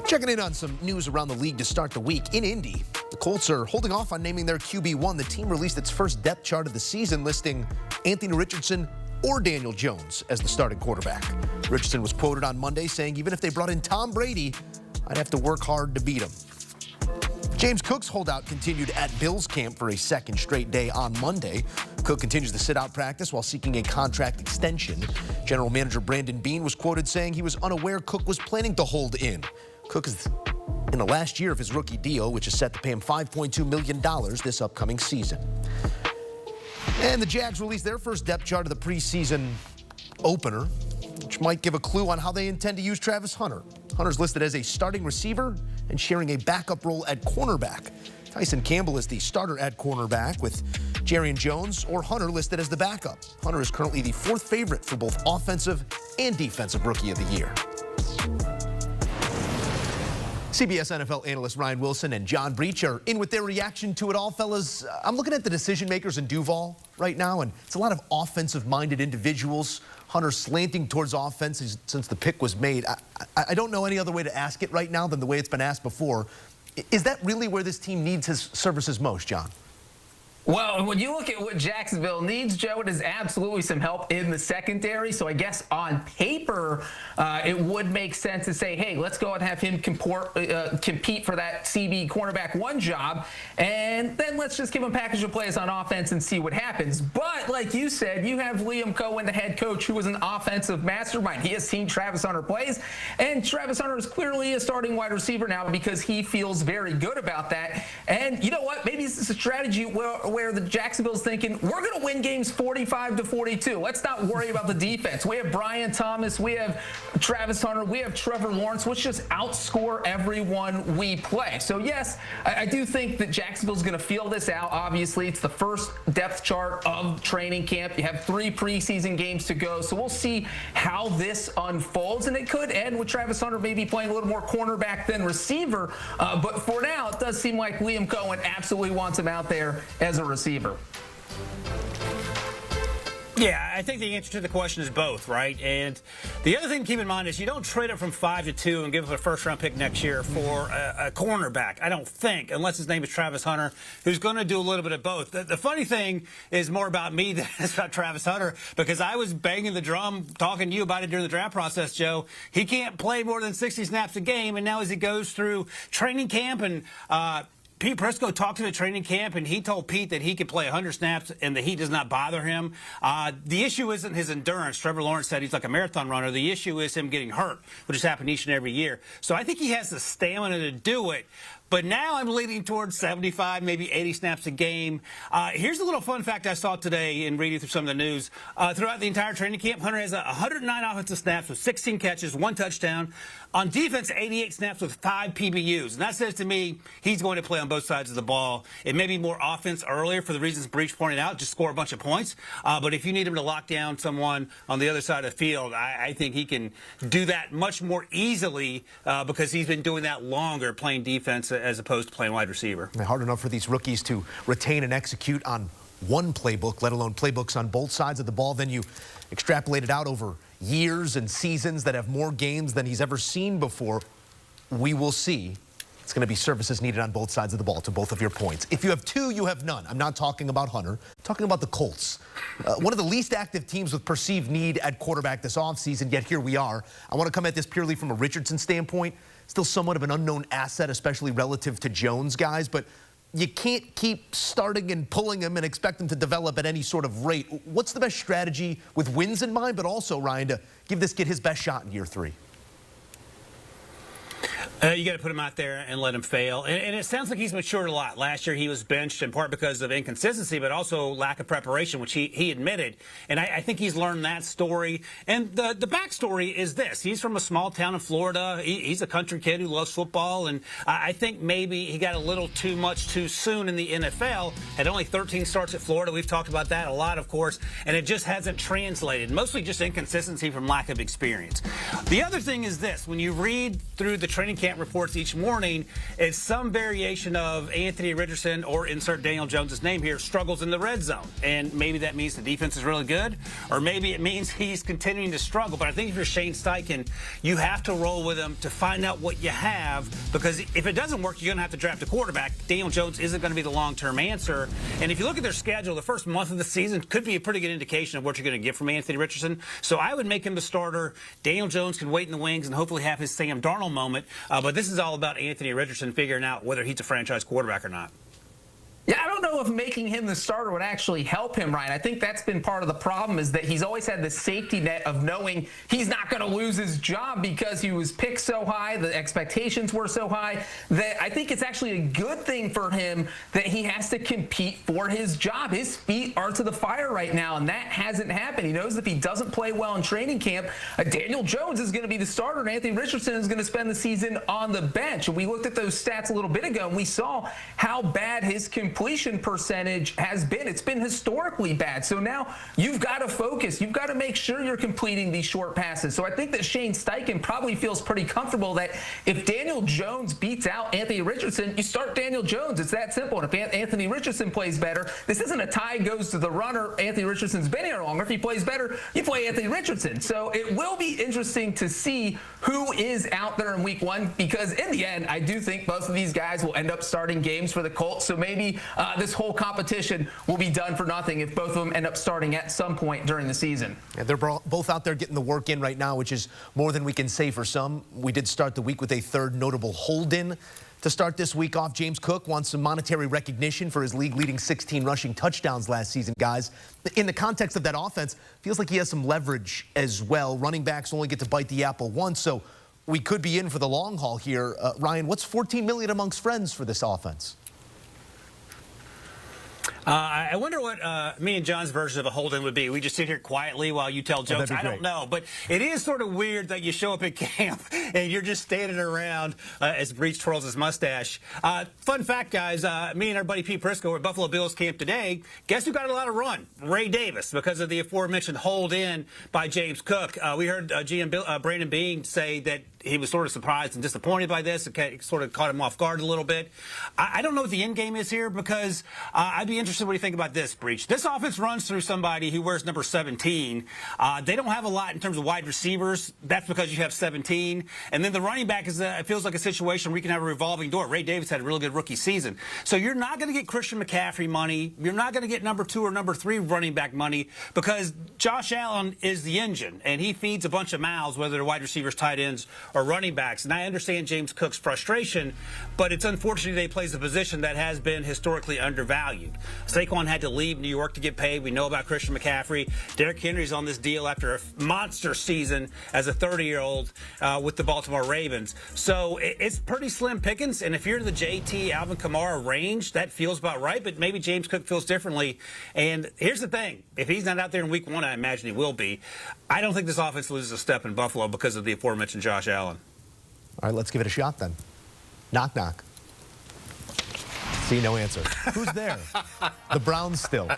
Checking in on some news around the league to start the week. In Indy, the Colts are holding off on naming their QB1. The team released its first depth chart of the season, listing Anthony Richardson or Daniel Jones as the starting quarterback. Richardson was quoted on Monday saying, "Even if they brought in Tom Brady, I'd have to work hard to beat him." James Cook's holdout continued at Bills camp for a second straight day on Monday. Cook continues to sit out practice while seeking a contract extension. General Manager Brandon Beane was quoted saying he was unaware Cook was planning to hold in. Cook is in the last year of his rookie deal, which is set to pay him $5.2 million this upcoming season. And the Jags released their first depth chart of the preseason opener, which might give a clue on how they intend to use Travis Hunter. Hunter's listed as a starting receiver and sharing a backup role at cornerback. Tyson Campbell is the starter at cornerback, with Jarrian Jones or Hunter listed as the backup. Hunter is currently the fourth favorite for both offensive and defensive rookie of the year. CBS NFL analysts Ryan Wilson and John Breech are in with their reaction to it all, fellas. I'm looking at the decision makers in Duval right now, and it's a lot of offensive-minded individuals. Hunter slanting towards offense since the pick was made. I don't know any other way to ask it right now than the way it's been asked before. Is that really where this team needs his services most, John? Well, when you look at what Jacksonville needs, Joe, it is absolutely some help in the secondary. So I guess on paper, it would make sense to say, hey, let's go and have him compete for that CB cornerback one job, and then let's just give him a package of plays on offense and see what happens. But like you said, you have Liam Cohen, the head coach, who is an offensive mastermind. He has seen Travis Hunter plays, and Travis Hunter is clearly a starting wide receiver now because he feels very good about that. And you know what? Maybe this is a strategy where the Jacksonville's thinking, we're going to win games 45-42. Let's not worry about the defense. We have Brian Thomas, we have Travis Hunter, we have Trevor Lawrence. Let's just outscore everyone we play. So yes, I do think that Jacksonville's going to feel this out. Obviously, it's the first depth chart of training camp. You have 3 preseason games to go, so we'll see how this unfolds, and it could end with Travis Hunter maybe playing a little more cornerback than receiver. But for now, it does seem like Liam Cohen absolutely wants him out there as a receiver. Yeah, I think the answer to the question is both, right? And the other thing to keep in mind is you don't trade up from 5 to 2 and give up a first-round pick next year for a cornerback, I don't think, unless his name is Travis Hunter, who's going to do a little bit of both. The funny thing is more about me than it's about Travis Hunter, because I was banging the drum talking to you about it during the draft process, Joe. He can't play more than 60 snaps a game, and now as he goes through training camp and Pete Prisco talked to the training camp, and he told Pete that he could play 100 snaps and the heat does not bother him. The issue isn't his endurance. Trevor Lawrence said he's like a marathon runner. The issue is him getting hurt, which has happened each and every year. So I think he has the stamina to do it. But now I'm leaning towards 75, maybe 80 snaps a game. Here's a little fun fact I saw today in reading through some of the news. Throughout the entire training camp, Hunter has 109 offensive snaps with 16 catches, 1 touchdown. On defense, 88 snaps with 5 PBUs. And that says to me he's going to play on both sides of the ball. It may be more offense earlier for the reasons Breech pointed out, just score a bunch of points. But if you need him to lock down someone on the other side of the field, I think he can do that much more easily because he's been doing that longer, playing defense as opposed to playing wide receiver. Hard enough for these rookies to retain and execute on one playbook, let alone playbooks on both sides of the ball. Then you extrapolate it out over years and seasons that have more games than he's ever seen before. We will see. It's going to be services needed on both sides of the ball, to both of your points. If you have 2, you have none. I'm not talking about Hunter. I'm talking about the Colts. One of the least active teams with perceived need at quarterback this offseason, yet here we are. I want to come at this purely from a Richardson standpoint. Still somewhat of an unknown asset, especially relative to Jones guys, but you can't keep starting and pulling him and expect him to develop at any sort of rate. What's the best strategy with wins in mind, but also, Ryan, to give this kid his best shot in year 3? You got to put him out there and let him fail. And it sounds like he's matured a lot. Last year he was benched in part because of inconsistency, but also lack of preparation, which he admitted. And I think he's learned that story. And the backstory is this. He's from a small town in Florida. He's a country kid who loves football. And I think maybe he got a little too much too soon in the NFL. Had only 13 starts at Florida. We've talked about that a lot, of course. And it just hasn't translated. Mostly just inconsistency from lack of experience. The other thing is this. When you read through the training camp camp reports each morning is some variation of Anthony Richardson, or insert Daniel Jones' name here, struggles in the red zone. And maybe that means the defense is really good, or maybe it means he's continuing to struggle. But I think if you're Shane Steichen, you have to roll with him to find out what you have, because if it doesn't work, you're going to have to draft a quarterback. Daniel Jones isn't going to be the long-term answer. And if you look at their schedule, the first month of the season could be a pretty good indication of what you're going to get from Anthony Richardson. So I would make him the starter. Daniel Jones can wait in the wings and hopefully have his Sam Darnold moment. But this is all about Anthony Richardson figuring out whether he's a franchise quarterback or not. Yeah, I don't know if making him the starter would actually help him, Ryan. I think that's been part of the problem, is that he's always had the safety net of knowing he's not going to lose his job because he was picked so high, the expectations were so high, that I think it's actually a good thing for him that he has to compete for his job. His feet are to the fire right now, and that hasn't happened. He knows if he doesn't play well in training camp, Daniel Jones is going to be the starter, and Anthony Richardson is going to spend the season on the bench. And we looked at those stats a little bit ago, and we saw how bad his completion percentage has been. It's been historically bad. So now you've got to focus. You've got to make sure you're completing these short passes. So I think that Shane Steichen probably feels pretty comfortable that if Daniel Jones beats out Anthony Richardson, you start Daniel Jones. It's that simple. And if Anthony Richardson plays better, this isn't a tie goes to the runner. Anthony Richardson's been here longer. If he plays better, you play Anthony Richardson. So it will be interesting to see who is out there in week one, because in the end, I do think both of these guys will end up starting games for the Colts. So maybe this whole competition will be done for nothing if both of them end up starting at some point during the season. Yeah, they're both out there getting the work in right now, which is more than we can say for some. We did start the week with a third notable hold-in. To start this week off, James Cook wants some monetary recognition for his league-leading 16 rushing touchdowns last season, guys. In the context of that offense, feels like he has some leverage as well. Running backs only get to bite the apple once, so we could be in for the long haul here. Ryan, what's $14 million amongst friends for this offense? I wonder what me and John's version of a hold-in would be. We just sit here quietly while you tell jokes. I don't know, but it is sort of weird that you show up at camp and you're just standing around as Breech twirls his mustache. Fun fact, guys, me and our buddy Pete Prisco were at Buffalo Bills camp today. Guess who got a lot of run? Ray Davis, because of the aforementioned hold-in by James Cook. We heard GM Brandon Beane say that he was sort of surprised and disappointed by this. It sort of caught him off guard a little bit. I don't know what the end game is here, because I'd be interested what you think about this, Breech. This offense runs through somebody who wears number 17. They don't have a lot in terms of wide receivers. That's because you have 17. And then the running back it feels like a situation where you can have a revolving door. Ray Davis had a really good rookie season. So you're not going to get Christian McCaffrey money. You're not going to get number 2 or number 3 running back money, because Josh Allen is the engine, and he feeds a bunch of mouths, whether they're wide receivers, tight ends, or running backs. And I understand James Cook's frustration, but it's unfortunate that he plays a position that has been historically undervalued. Saquon had to leave New York to get paid. We know about Christian McCaffrey. Derrick Henry's on this deal after a monster season as a 30-year-old with the Baltimore Ravens. So it's pretty slim pickings, and if you're in the JT, Alvin Kamara range, that feels about right, but maybe James Cook feels differently. And here's the thing. If he's not out there in week 1, I imagine he will be. I don't think this offense loses a step in Buffalo because of the aforementioned Josh Allen. All right, let's give it a shot then. Knock, knock. See, no answer. Who's there? The Browns still.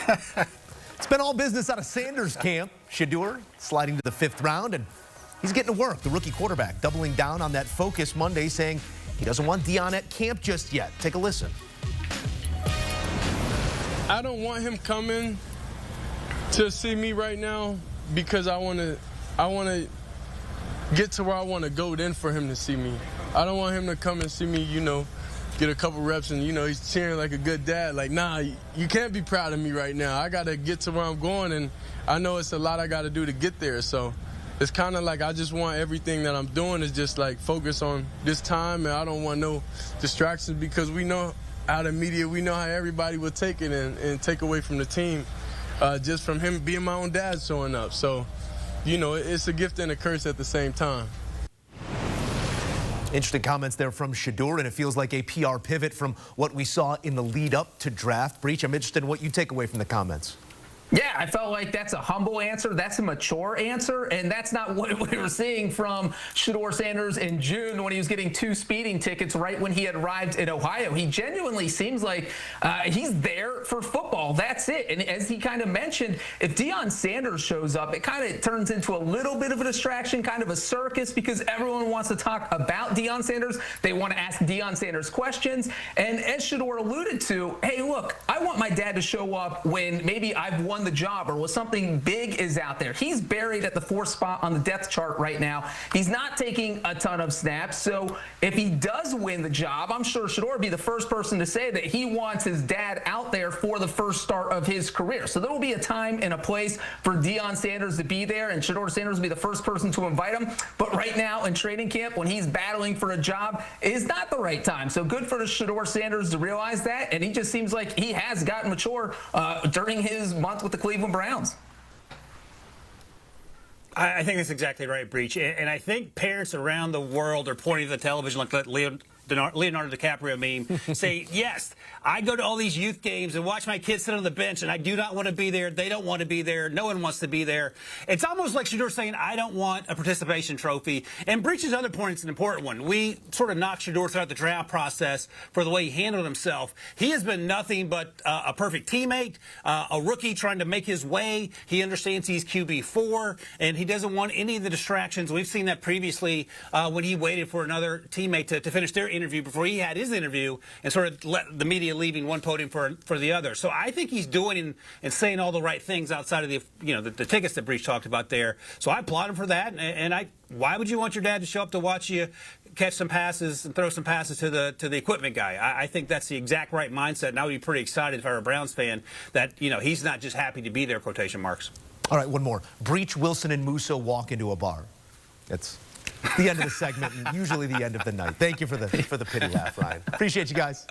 It's been all business out of Sanders' camp. Shedeur sliding to the 5th round, and he's getting to work. The rookie quarterback doubling down on that focus Monday, saying he doesn't want Deion at camp just yet. Take a listen. I don't want him coming to see me right now, because I want to get to where I want to go then for him to see me. I don't want him to come and see me, get a couple reps and, he's cheering like a good dad. Like, nah, you can't be proud of me right now. I got to get to where I'm going, and I know it's a lot I got to do to get there. So it's kind of like I just want everything that I'm doing is just, like, focus on this time, and I don't want no distractions, because we know out of media, we know how everybody would take it and take away from the team just from him being my own dad showing up. So, it's a gift and a curse at the same time. Interesting comments there from Shedeur, and it feels like a PR pivot from what we saw in the lead up to draft. Breech, I'm interested in what you take away from the comments. Yeah, I felt like that's a humble answer. That's a mature answer. And that's not what we were seeing from Shedeur Sanders in June when he was getting 2 speeding tickets right when he had arrived in Ohio. He genuinely seems like he's there for football. That's it. And as he kind of mentioned, if Deion Sanders shows up, it kind of turns into a little bit of a distraction, kind of a circus, because everyone wants to talk about Deion Sanders. They want to ask Deion Sanders questions. And as Shedeur alluded to, hey, look, I want my dad to show up when maybe I've won the job or when something big is out there. He's buried at the 4th spot on the depth chart right now. He's not taking a ton of snaps. So if he does win the job, I'm sure Shedeur would be the first person to say that he wants his dad out there for the first start of his career. So there will be a time and a place for Deion Sanders to be there, and Shedeur Sanders will be the first person to invite him. But right now in training camp, when he's battling for a job, is not the right time. So good for Shedeur Sanders to realize that, and he just seems like he has gotten mature during his month with the Cleveland Browns. I think that's exactly right, Breech. And I think parents around the world are pointing to the television like that Leonardo DiCaprio meme, say, yes, I go to all these youth games and watch my kids sit on the bench, and I do not want to be there. They don't want to be there. No one wants to be there. It's almost like Shedeur saying, I don't want a participation trophy. And Breech's other point is an important one. We sort of knocked Shedeur throughout the draft process for the way he handled himself. He has been nothing but a perfect teammate, a rookie trying to make his way. He understands he's QB4, and he doesn't want any of the distractions. We've seen that previously when he waited for another teammate to finish their interview before he had his interview, and sort of let the media leaving one podium for the other. So I think he's doing and saying all the right things outside of the tickets that Breech talked about there. So I applaud him for that. And why would you want your dad to show up to watch you catch some passes and throw some passes to the equipment guy? I think that's the exact right mindset, and I would be pretty excited if I were a Browns fan that he's not just happy to be there, quotation marks. All right, one more. Breech, Wilson, and Musso walk into a bar. That's the end of the segment and usually the end of the night. Thank you for the pity laugh, Ryan. Appreciate you guys.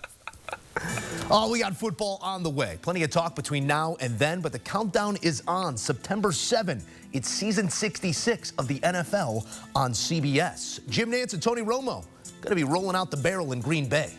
Oh, we got football on the way. Plenty of talk between now and then, but the countdown is on. September 7, it's season 66 of the NFL on CBS. Jim Nantz and Tony Romo going to be rolling out the barrel in Green Bay.